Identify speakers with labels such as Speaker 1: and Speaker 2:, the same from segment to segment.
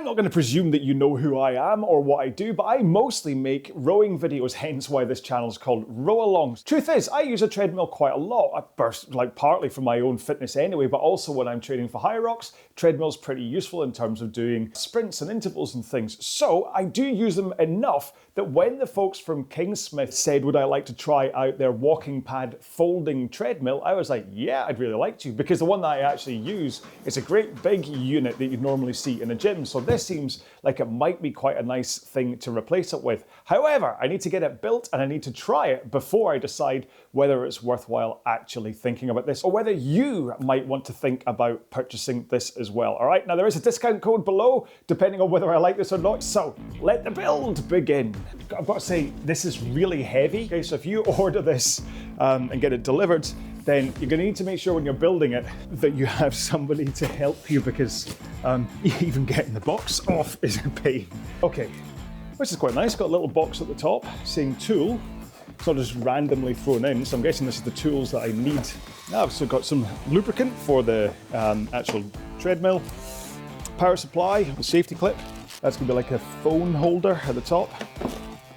Speaker 1: not going to presume that you know who I am or what I do, but I mostly make rowing videos, hence why this channel is called Row Alongs. Truth is, I use a treadmill quite a lot, partly for my own fitness anyway, but also when I'm training for high rocks, treadmill's pretty useful in terms of doing sprints and intervals and things. So I do use them enough that when the folks from Kingsmith said, would I like to try out their walking pad folding treadmill, I was like, yeah, I'd really like to, because the one that I actually use is a great big unit that you'd normally see in a gym. So this seems like it might be quite a nice thing to replace it with. However, I need to get it built and I need to try it before I decide whether it's worthwhile actually thinking about this, or whether you might want to think about purchasing this as well. All right, now there is a discount code below, depending on whether I like this or not. So let the build begin. I've got to say, this is really heavy. Okay, so if you order this and get it delivered, then you're going to need to make sure when you're building it that you have somebody to help you, because even getting the box off is a pain. Okay, which is quite nice. Got a little box at the top saying tool. It's not just randomly thrown in, so I'm guessing this is the tools that I need. Now I've still got some lubricant for the actual treadmill, power supply, the safety clip. That's going to be like a phone holder at the top.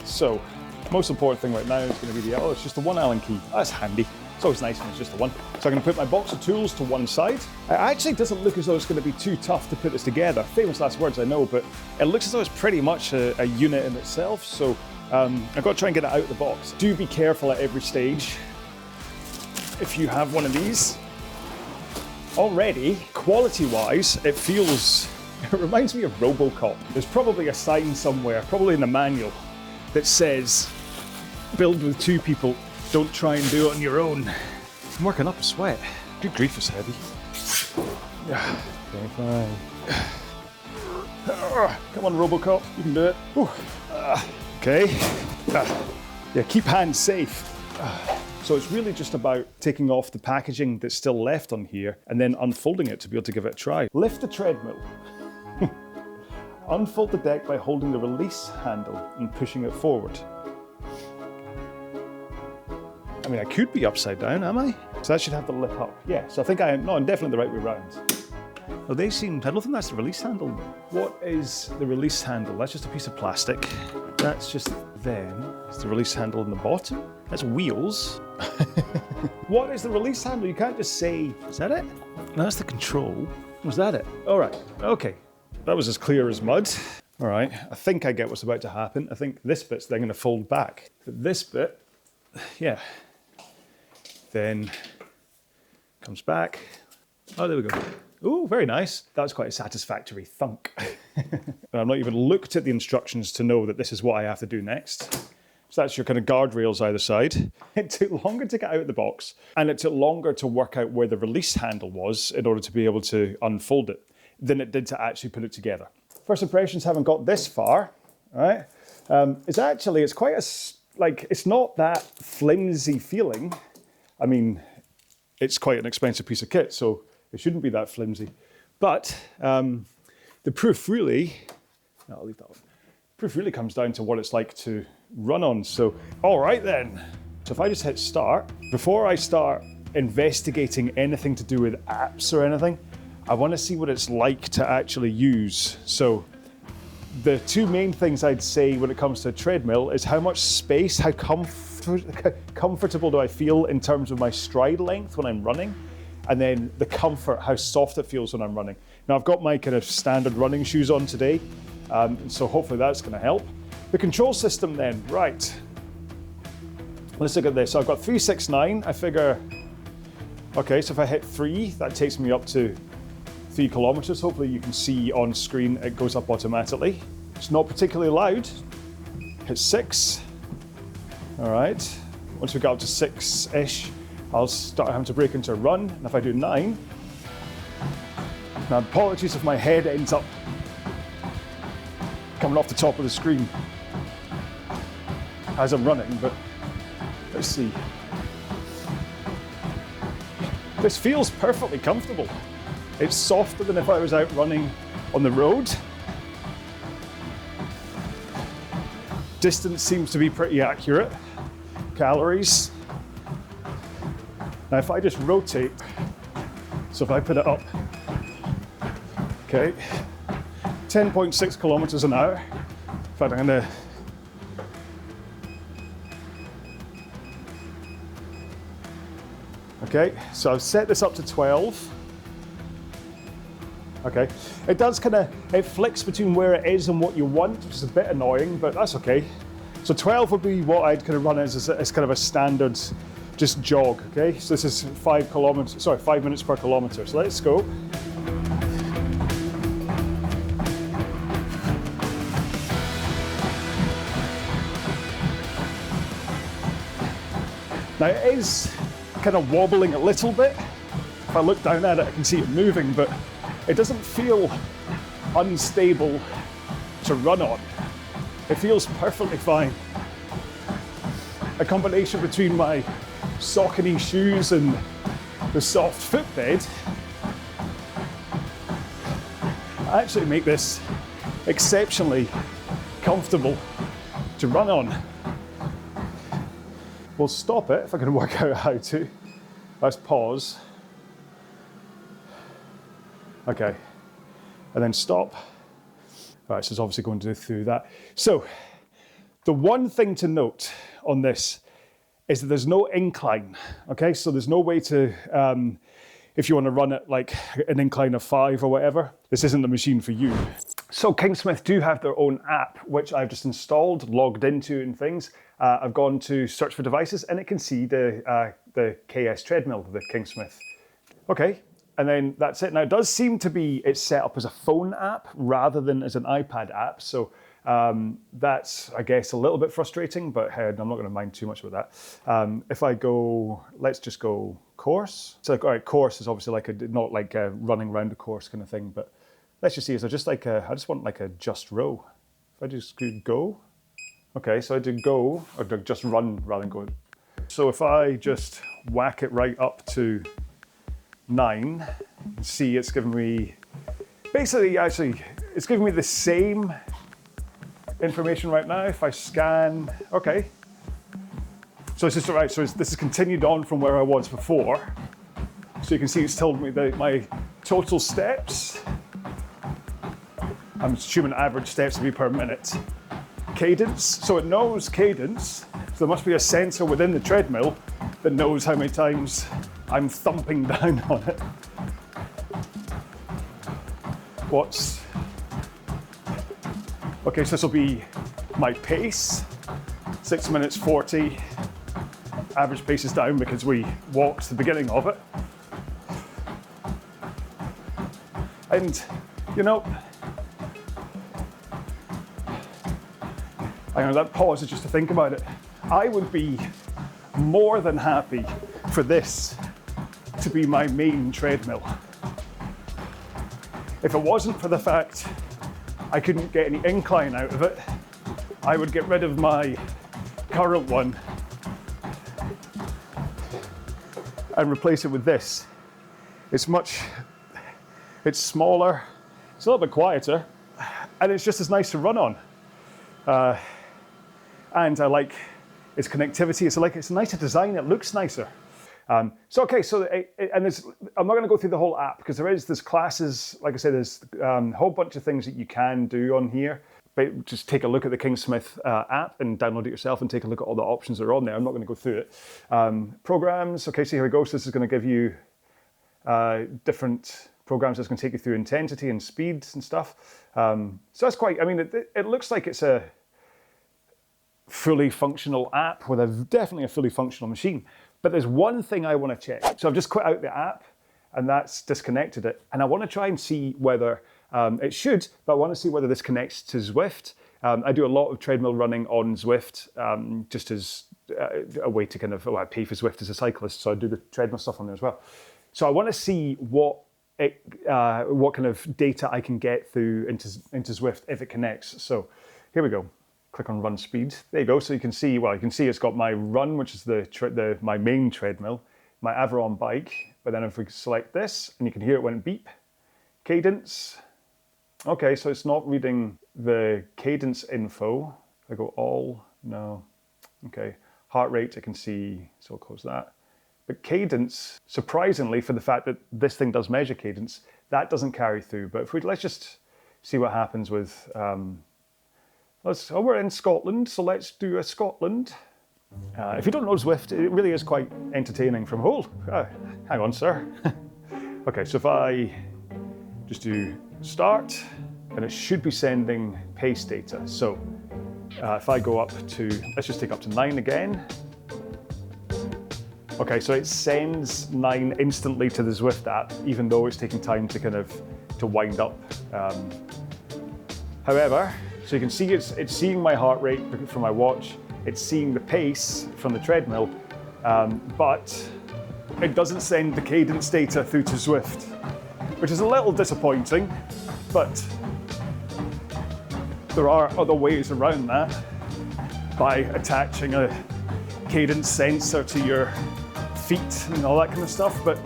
Speaker 1: So, most important thing right now is going to be it's just the one Allen key. That's handy. It's always nice when it's just the one. So I'm going to put my box of tools to one side. It actually doesn't look as though it's going to be too tough to put this together. Famous last words, I know, but it looks as though it's pretty much a unit in itself. So I've got to try and get it out of the box. Do be careful at every stage if you have one of these. Already, quality-wise, it reminds me of RoboCop. There's probably a sign somewhere, probably in the manual, that says, build with two people, don't try and do it on your own. I'm working up a sweat. Good grief, it's heavy. Okay, fine. Come on, RoboCop, you can do it. Okay. Yeah, keep hands safe. So it's really just about taking off the packaging that's still left on here and then unfolding it to be able to give it a try. Lift the treadmill. Unfold the deck by holding the release handle and pushing it forward. I mean, I could be upside down, am I? So that should have the lip up. Yeah, so I think I'm definitely the right way around. Oh, I don't think that's the release handle. What is the release handle? That's just a piece of plastic. That's just them. It's the release handle in the bottom. That's wheels. What is the release handle? You can't just say, is that it? No, that's the control. Was that it? All right, okay. That was as clear as mud. All right, I think I get what's about to happen. I think this bit's then gonna fold back. But this bit, yeah, then comes back. Oh, there we go. Ooh, very nice. That was quite a satisfactory thunk. And I've not even looked at the instructions to know that this is what I have to do next. So that's your kind of guardrails either side. It took longer to get out of the box, and it took longer to work out where the release handle was in order to be able to unfold it than it did to actually put it together. First impressions haven't got this far, all right? It's quite it's not that flimsy feeling. I mean, it's quite an expensive piece of kit, so it shouldn't be that flimsy. But the proof really, I'll leave that off. Proof really comes down to what it's like to run on. So, all right then. So if I just hit start, before I start investigating anything to do with apps or anything, I want to see what it's like to actually use. So the two main things I'd say when it comes to a treadmill is how much space, how comfortable do I feel in terms of my stride length when I'm running, and then the comfort, how soft it feels when I'm running. Now I've got my kind of standard running shoes on today, so hopefully that's going to help. The control system then, right. Let's look at this. So I've got 3, 6, 9. I figure, okay, so if I hit 3, that takes me up to 3 kilometers. Hopefully you can see on screen it goes up automatically. It's not particularly loud. Hit 6. All right. Once we get up to 6-ish, I'll start having to break into a run. And if I do 9, now apologies if my head ends up coming off the top of the screen as I'm running, but let's see. This feels perfectly comfortable. It's softer than if I was out running on the road. Distance seems to be pretty accurate. Calories. Now if I just rotate, so if I put it up, okay, 10.6 kilometers an hour. In fact, I'm gonna, okay, so I've set this up to 12. Okay, it does it flicks between where it is and what you want, which is a bit annoying, but that's okay. So 12 would be what I'd kind of run as kind of a standard just jog, okay? So this is 5 minutes per kilometer. So let's go. Now it is kind of wobbling a little bit. If I look down at it, I can see it moving, but it doesn't feel unstable to run on. It feels perfectly fine. A combination between my Saucony shoes and the soft footbed actually make this exceptionally comfortable to run on. We'll stop it if I can work out how to. Let's pause. Okay, and then stop. All right, so it's obviously going to do through that. So the one thing to note on this is that there's no incline, okay? So there's no way to, if you want to run it like an incline of 5 or whatever, this isn't the machine for you. So Kingsmith do have their own app, which I've just installed, logged into and things. I've gone to search for devices and it can see the KS Treadmill, the Kingsmith. Okay, and then that's it. Now it does seem to be, it's set up as a phone app rather than as an iPad app. So that's, I guess, a little bit frustrating, but hey, I'm not going to mind too much about that. If I go, let's just go course. So, all right, course is obviously like not like a running around the course kind of thing, but let's just see. So just like I just want like a just row. If I just do go, okay, so I do go or just run rather than go. So if I just whack it right up to 9, see it's giving me basically actually it's giving me the same information right now. If I scan, okay. So it's just right. So this is continued on from where I was before. So you can see it's told me that my total steps. I'm assuming average steps to be per minute. Cadence. So it knows cadence. So there must be a sensor within the treadmill that knows how many times I'm thumping down on it. Okay, so this will be my pace, 6 minutes 40. Average pace is down because we walked the beginning of it. And, you know, I know that pause is just to think about it. I would be more than happy for this to be my main treadmill. If it wasn't for the fact I couldn't get any incline out of it, I would get rid of my current one and replace it with this. It's smaller, it's a little bit quieter, and it's just as nice to run on. And I like its connectivity. It's a nicer design. It looks nicer. I'm not going to go through the whole app because there's classes. Like I said, there's a whole bunch of things that you can do on here. But just take a look at the Kingsmith app and download it yourself and take a look at all the options that are on there. I'm not going to go through it. Programs. Okay, so here we go. So this is going to give you different programs that's going to take you through intensity and speeds and stuff. So that's quite. I mean, it looks like it's a fully functional app with definitely a fully functional machine. But there's one thing I want to check. So I've just quit out the app and that's disconnected it. And I want to try and see whether it should, but I want to see whether this connects to Zwift. I do a lot of treadmill running on Zwift, just as a way to I pay for Zwift as a cyclist, so I do the treadmill stuff on there as well. So I want to see what kind of data I can get through into Zwift if it connects. So here we go. Click on run speed. There you go. So you can see it's got my run, which is my main treadmill, my Aviron bike. But then if we select this, and you can hear it when it beep, cadence. Okay, so it's not reading the cadence info. I go all, no. Okay, heart rate, I can see, so I'll close that. But cadence, surprisingly, for the fact that this thing does measure cadence, that doesn't carry through. But if let's just see what happens with, we're in Scotland, so let's do a Scotland. If you don't know Zwift, it really is quite entertaining from, hang on, sir. Okay, so if I just do start, and it should be sending pace data. So if I go up to, let's just take up to 9 again. Okay, so it sends 9 instantly to the Zwift app, even though it's taking time to wind up. However, so you can see it's seeing my heart rate from my watch, it's seeing the pace from the treadmill, but it doesn't send the cadence data through to Zwift, which is a little disappointing, but there are other ways around that by attaching a cadence sensor to your feet and all that kind of stuff, but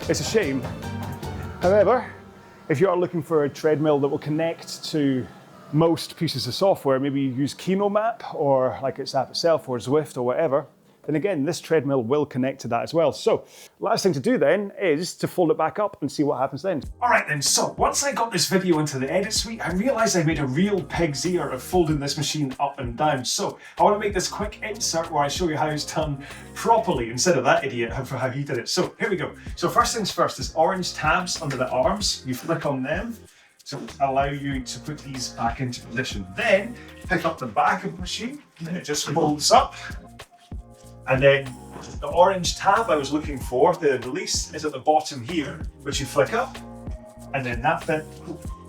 Speaker 1: it's a shame. However, if you are looking for a treadmill that will connect to most pieces of software, maybe you use KinoMap or like its app itself or Zwift or whatever, then again, this treadmill will connect to that as well. So last thing to do then is to fold it back up and see what happens then. All right then, so once I got this video into the edit suite, I realized I made a real pig's ear of folding this machine up and down. So I want to make this quick insert where I show you how it's done properly instead of that idiot for how he did it. So here we go. So first things first, there's orange tabs under the arms. You flick on them to allow you to put these back into position. Then pick up the back of the machine and it just folds up. And then the orange tab I was looking for, the release, is at the bottom here, which you flick up, and then that bit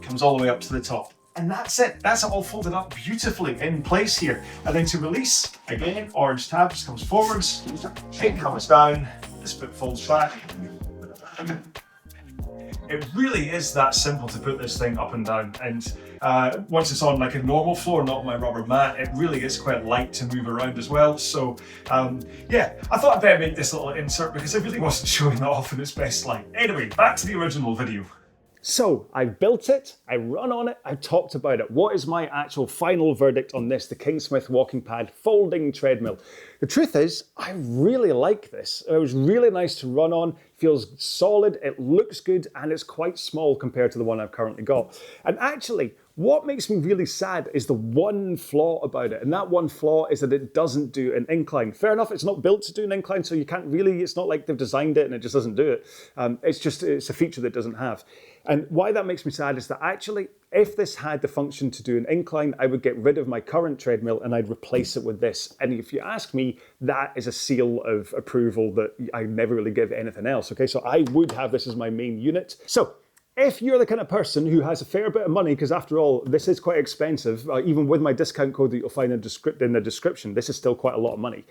Speaker 1: comes all the way up to the top. And that's it. That's it all folded up beautifully in place here. And then to release, again, orange tab just comes forwards, it comes down, this bit folds back. It really is that simple to put this thing up and down, and once it's on like a normal floor, not my rubber mat, it really is quite light to move around as well. So yeah, I thought I'd better make this little insert because it really wasn't showing that off in its best light. Anyway, back to the original video. So I built it, I run on it, I talked about it. What is my actual final verdict on this, the Kingsmith Walking Pad folding treadmill? The truth is, I really like this. It was really nice to run on, feels solid, it looks good, and it's quite small compared to the one I've currently got. And actually, what makes me really sad is the one flaw about it, and that one flaw is that it doesn't do an incline. Fair enough, it's not built to do an incline, so you can't really, it's not like they've designed it and it just doesn't do it. It's a feature that it doesn't have. And why that makes me sad is that actually, if this had the function to do an incline, I would get rid of my current treadmill and I'd replace it with this. And if you ask me, that is a seal of approval that I never really give anything else. Okay, so I would have this as my main unit. So if you're the kind of person who has a fair bit of money, because after all, this is quite expensive, even with my discount code that you'll find in the description, this is still quite a lot of money.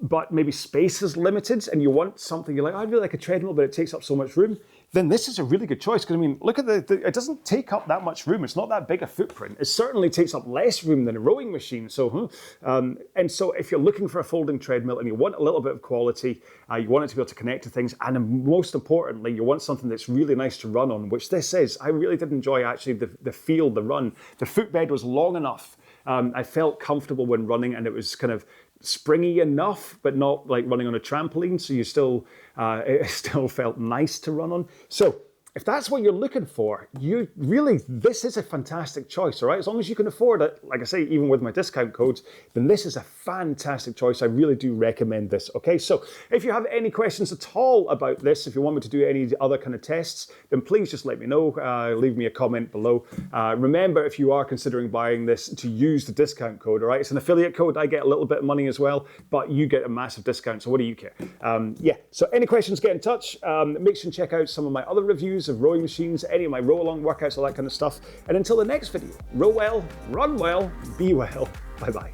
Speaker 1: But maybe space is limited and you want something, you're like, I'd really like a treadmill, but it takes up so much room, then this is a really good choice. Because I mean, look at it doesn't take up that much room. It's not that big a footprint. It certainly takes up less room than a rowing machine. So, and so if you're looking for a folding treadmill and you want a little bit of quality, you want it to be able to connect to things, and most importantly, you want something that's really nice to run on, which this is. I really did enjoy actually the feel, the run. The footbed was long enough. I felt comfortable when running, and it was kind of springy enough, but not like running on a trampoline. So you still, it still felt nice to run on. So if that's what you're looking for, this is a fantastic choice, all right? As long as you can afford it, like I say, even with my discount codes, then this is a fantastic choice. I really do recommend this, okay? So if you have any questions at all about this, if you want me to do any other kind of tests, then please just let me know. Leave me a comment below. Remember, if you are considering buying this, to use the discount code, all right? It's an affiliate code. I get a little bit of money as well, but you get a massive discount, so what do you care? Yeah, so any questions, get in touch. Make sure and check out some of my other reviews of rowing machines, any of my row along workouts, all that kind of stuff. And until the next video, row well, run well, be well. Bye bye.